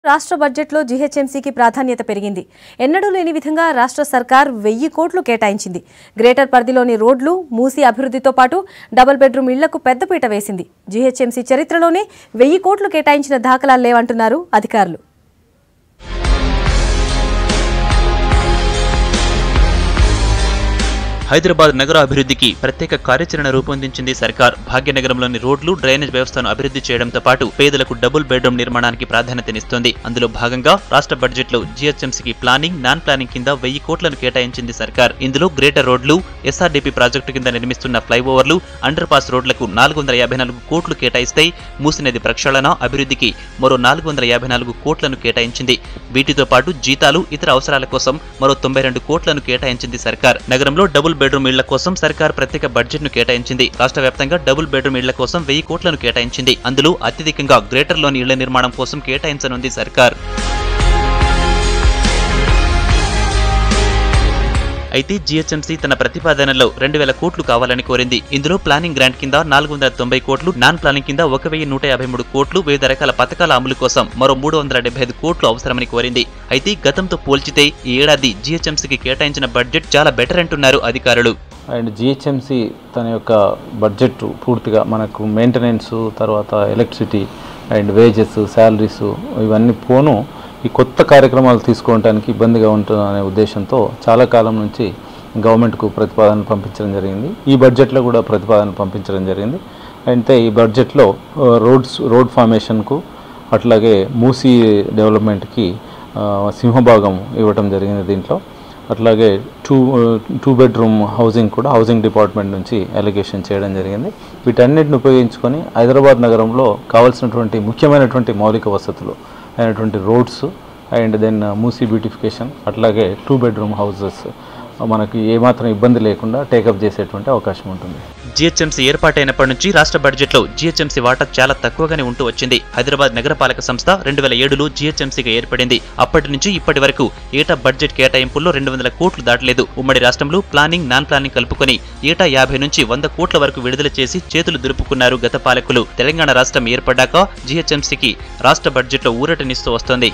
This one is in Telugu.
రాష్ట్ర బడ్జెట్లో జీహెచ్ఎంసీకి ప్రాధాన్యత పెరిగింది. ఎన్నడూ లేని విధంగా రాష్ట్ర సర్కార్ 1000 కోట్లు కేటాయించింది. గ్రేటర్ పరిధిలోని రోడ్లు, మూసీ అభివృద్ధితో పాటు డబుల్ బెడ్రూమ్ ఇళ్లకు పెద్దపీట వేసింది. జీహెచ్ఎంసీ చరిత్రలోనే 1000 కోట్లు కేటాయించిన దాఖలాలు లేవంటున్నారు అధికారులు. హైదరాబాద్ నగర అభివృద్ధికి ప్రత్యేక కార్యాచరణ రూపొందించింది సర్కార్. భాగ్యనగరంలోని రోడ్లు, డ్రైనేజ్ వ్యవస్థను అభివృద్ధి చేయడంతో పాటు పేదలకు డబుల్ బెడ్రూమ్ నిర్మాణానికి ప్రాధాన్యతనిస్తోంది. అందులో భాగంగా రాష్ట్ర బడ్జెట్లో జీహెచ్ఎంసీకి ప్లానింగ్, నాన్ ప్లానింగ్ కింద 1000 కోట్లను కేటాయించింది సర్కార్. ఇందులో గ్రేటర్ రోడ్లు, ఎస్ఆర్డీపీ ప్రాజెక్టు కింద నిర్మిస్తున్న ఫ్లైఓవర్లు, అండర్ పాస్ రోడ్లకు 454 కోట్లు కేటాయిస్తే మూసీ నది ప్రక్షాళన, అభివృద్ధికి మరో 454 కోట్లను కేటాయించింది. వీటితో పాటు జీతాలు, ఇతర అవసరాల కోసం మరో 92 కోట్లను కేటాయించింది సర్కార్. నగరంలో డబుల్ బెడ్రూమ్ ఇళ్ల కోసం సర్కార్ ప్రత్యేక బడ్జెట్ ను కేటాయించింది. రాష్ట్ర వ్యాప్తంగా డబుల్ బెడ్రూమ్ ఇళ్ల కోసం 1000 కోట్లను కేటాయించింది. అందులో అత్యధికంగా గ్రేటర్ లోని ఇళ్ల నిర్మాణం కోసం కేటాయించనుంది సర్కార్. అయితే జీహెచ్ఎంసీ తన ప్రతిపాదనలో 2000 కోట్లు కావాలని కోరింది. ఇందులో ప్లానింగ్ గ్రాంట్ కింద 490 కోట్లు, నాన్ ప్లానింగ్ కింద 1153 కోట్లు, వివిధ రకాల పథకాల అమలు కోసం మరో 375 కోట్లు అవసరమని కోరింది. అయితే గతంతో పోల్చితే ఈ ఏడాది జీహెచ్ఎంసీకి కేటాయించిన బడ్జెట్ చాలా బెటర్ అంటున్నారు అధికారులు. అండ్ జీహెచ్ఎంసీ తన యొక్క బడ్జెట్ పూర్తిగా మనకు మెయింటెనెన్స్, తర్వాత ఎలక్ట్రిసిటీ అండ్ వేజెస్, శాలరీస్ ఇవన్నీ పోను ఈ కొత్త కార్యక్రమాలు తీసుకోవడానికి ఇబ్బందిగా ఉంటుందనే ఉద్దేశంతో చాలా కాలం నుంచి గవర్నమెంట్కు ప్రతిపాదన పంపించడం జరిగింది. ఈ బడ్జెట్లో కూడా ప్రతిపాదన పంపించడం జరిగింది. అయితే ఈ బడ్జెట్లో రోడ్ ఫార్మేషన్కు, అట్లాగే మూసీ డెవలప్మెంట్కి సింహభాగం ఇవ్వటం జరిగింది. దీంట్లో అట్లాగే టూ బెడ్రూమ్ హౌసింగ్ కూడా హౌసింగ్ డిపార్ట్మెంట్ నుంచి అలిగేషన్ చేయడం జరిగింది. వీటన్నిటిని ఉపయోగించుకొని హైదరాబాద్ నగరంలో కావాల్సినటువంటి ముఖ్యమైనటువంటి మౌలిక వసతులు అయినటువంటి roads and then Musi beautification, అట్లాగే 2 బెడ్రూమ్ హౌసెస్ మనకి ఏమాత్రం ఇబ్బంది లేకుండా టేకప్ చేసేటువంటి అవకాశం ఉంటుంది. జీహెచ్ఎంసీ ఏర్పాటైనప్పటి నుంచి రాష్ట్ర బడ్జెట్లో జీహెచ్ఎంసీ వాటా చాలా తక్కువగానే ఉంటూ వచ్చింది. హైదరాబాద్ నగరపాలక సంస్థ 2007లో జీహెచ్ఎంసీగా ఏర్పడింది. అప్పటి నుంచి ఇప్పటి వరకు ఏటా బడ్జెట్ కేటాయింపుల్లో 200 కోట్లు దాటలేదు. ఉమ్మడి రాష్ట్రంలో ప్లానింగ్, నాన్ ప్లానింగ్ కలుపుకొని ఏటా 50 నుంచి 100 కోట్ల వరకు విడుదల చేసి చేతులు దులుపుకున్నారు గత పాలకులు. తెలంగాణ రాష్ట్రం ఏర్పడ్డాక జీహెచ్ఎంసీకి రాష్ట్ర బడ్జెట్లో ఊరటనిస్తూ వస్తోంది.